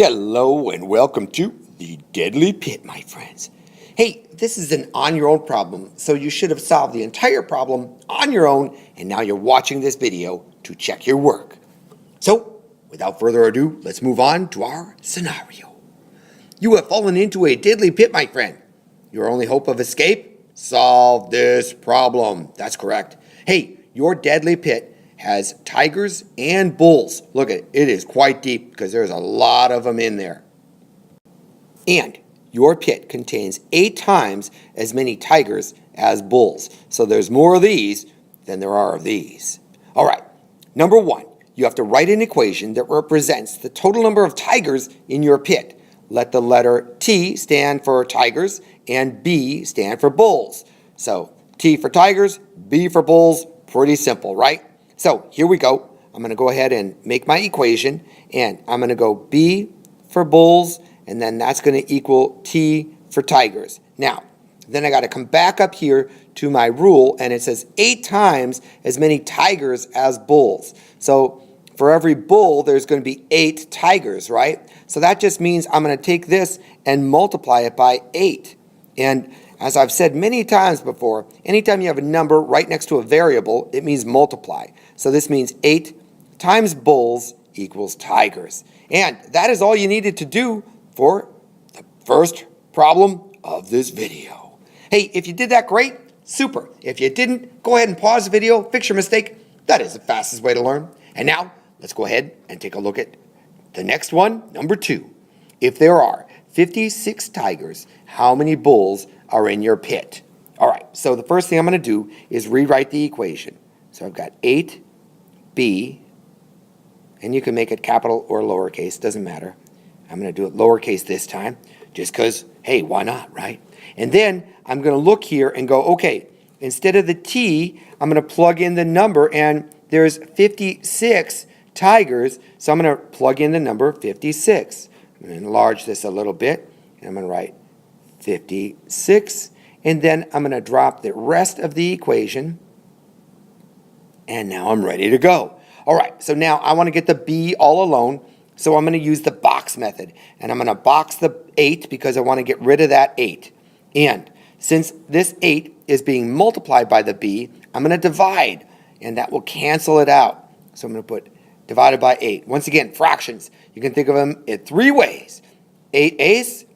Hello and welcome to the Deadly Pit, my friends. Hey, this is an on-your-own problem, so you should have solved the entire problem on your own, and now you're watching this video to check your work. So, without further ado, let's move on to our scenario. You have fallen into a deadly pit, my friend. Your only hope of escape? Solve this problem. That's correct. Hey, your deadly pit has tigers and bulls. Look at it, it is quite deep because there's a lot of them in there. And your pit contains 8 times as many tigers as bulls. So there's more of these than there are of these. All right, number 1, you have to write an equation that represents the total number of tigers in your pit. Let the letter T stand for tigers and B stand for bulls. So T for tigers, B for bulls, pretty simple, right? So here we go. I'm going to go ahead and make my equation, and I'm going to go B for bulls, and then that's going to equal T for tigers. Now, then I got to come back up here to my rule, and it says 8 times as many tigers as bulls. So for every bull, there's going to be 8 tigers, right? So that just means I'm going to take this and multiply it by 8. And as I've said many times before, anytime you have a number right next to a variable, it means multiply. So this means 8 times bulls equals tigers. And that is all you needed to do for the first problem of this video. Hey, if you did that, great, super. If you didn't, go ahead and pause the video, fix your mistake. That is the fastest way to learn. And now, let's go ahead and take a look at the next one, number 2. If there are 56 tigers, how many bulls are in your pit? All right, so the first thing I'm going to do is rewrite the equation. So I've got 8b, and you can make it capital or lowercase, doesn't matter. I'm going to do it lowercase this time, just because, hey, why not, right? And then I'm going to look here and go, okay, instead of the t, I'm going to plug in the number, and there's 56 tigers, so I'm going to plug in the number 56. I'm going to enlarge this a little bit, and I'm going to write 56, and then I'm going to drop the rest of the equation, and now I'm ready to go. All right, so now I want to get the b all alone, so I'm going to use the box method, and I'm going to box the 8 because I want to get rid of that 8. And since this 8 is being multiplied by the b, I'm going to divide, and that will cancel it out. So I'm going to put divided by 8. Once again, fractions. You can think of them in 3 ways. 8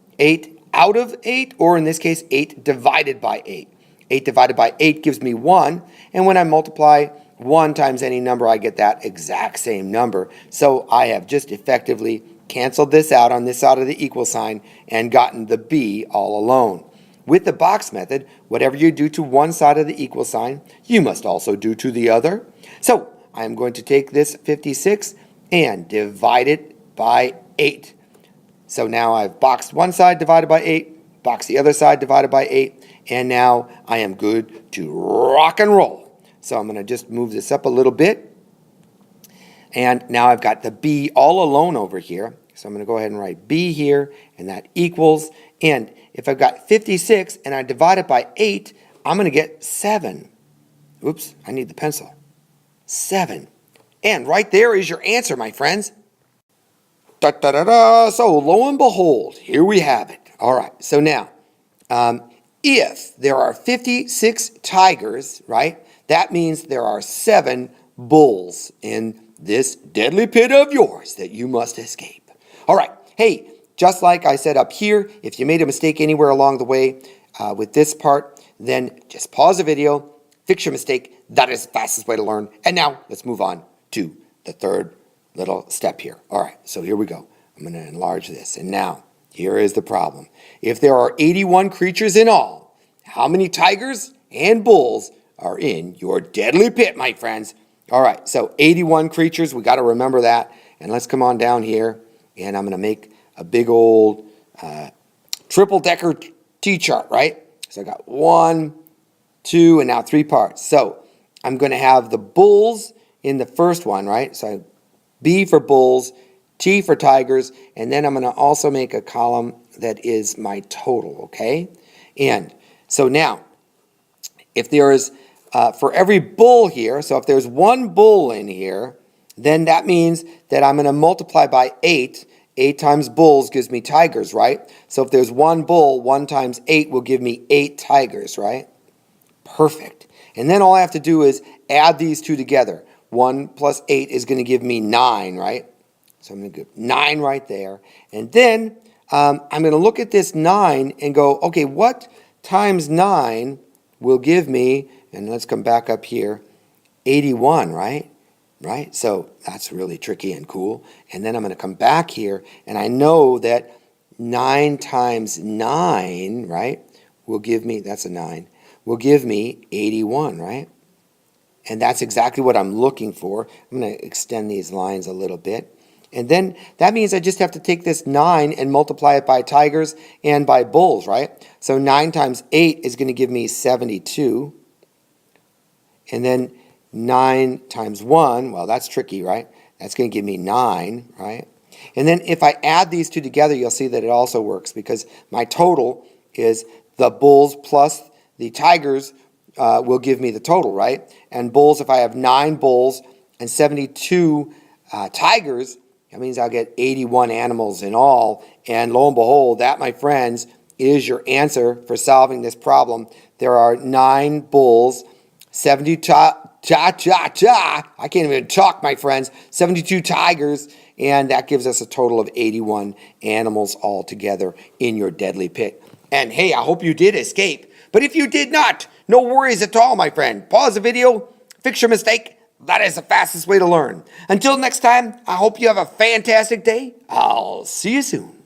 out of 8, or in this case, 8 divided by 8. 8 divided by 8 gives me 1, and when I multiply 1 times any number, I get that exact same number. So I have just effectively canceled this out on this side of the equal sign and gotten the b all alone. With the box method, whatever you do to one side of the equal sign, you must also do to the other. So I am going to take this 56 and divide it by 8. So now I've boxed one side divided by 8, boxed the other side divided by 8, and now I am good to rock and roll. So I'm going to just move this up a little bit, and now I've got the b all alone over here. So I'm going to go ahead and write b here, and that equals, and if I've got 56 and I divide it by 8, I'm going to get 7. Oops, I need the pencil. 7. And right there is your answer, my friends. Da-da-da-da. So lo and behold, here we have it. All right, so now, if there are 56 tigers, right, that means there are 7 bulls in this deadly pit of yours that you must escape. All right, hey, just like I said up here, if you made a mistake anywhere along the way with this part, then just pause the video, fix your mistake. That is the fastest way to learn. And now let's move on to the third little step here. All right, so here we go. I'm going to enlarge this. And now, here is the problem. If there are 81 creatures in all, how many tigers and bulls are in your deadly pit, my friends? All right, so 81 creatures. We got to remember that. And let's come on down here, and I'm going to make a big old triple-decker T-chart, right? So I got 1, 2, and now 3 parts. So I'm going to have the bulls in the first one, right? So B for bulls, T for tigers, and then I'm going to also make a column that is my total, okay? And so now, if there is, for every bull here, so if there's 1 bull in here, then that means that I'm going to multiply by 8, 8 times bulls gives me tigers, right? So if there's one bull, 1 times 8 will give me 8 tigers, right? Perfect. And then all I have to do is add these two together. 1 plus 8 is going to give me 9, right? So I'm going to give 9 right there. And then I'm going to look at this 9 and go, okay, what times 9 will give me, and let's come back up here, 81, right? Right? So that's really tricky and cool. And then I'm going to come back here, and I know that 9 times 9, right, will give me, that's a 9, will give me 81, right? And that's exactly what I'm looking for. I'm going to extend these lines a little bit. And then that means I just have to take this 9 and multiply it by tigers and by bulls, right? So 9 times 8 is going to give me 72. And then 9 times 1, well, that's tricky, right? That's going to give me 9, right? And then if I add these two together, you'll see that it also works because my total is the bulls plus the tigers will give me the total, right? And bulls, if I have 9 bulls and 72 tigers, that means I'll get 81 animals in all. And lo and behold, that, my friends, is your answer for solving this problem. There are 9 bulls, 72 I can't even talk, my friends. 72 tigers, and that gives us a total of 81 animals altogether in your deadly pit. And hey, I hope you did escape. But if you did not, no worries at all, my friend. Pause the video, fix your mistake. That is the fastest way to learn. Until next time, I hope you have a fantastic day. I'll see you soon.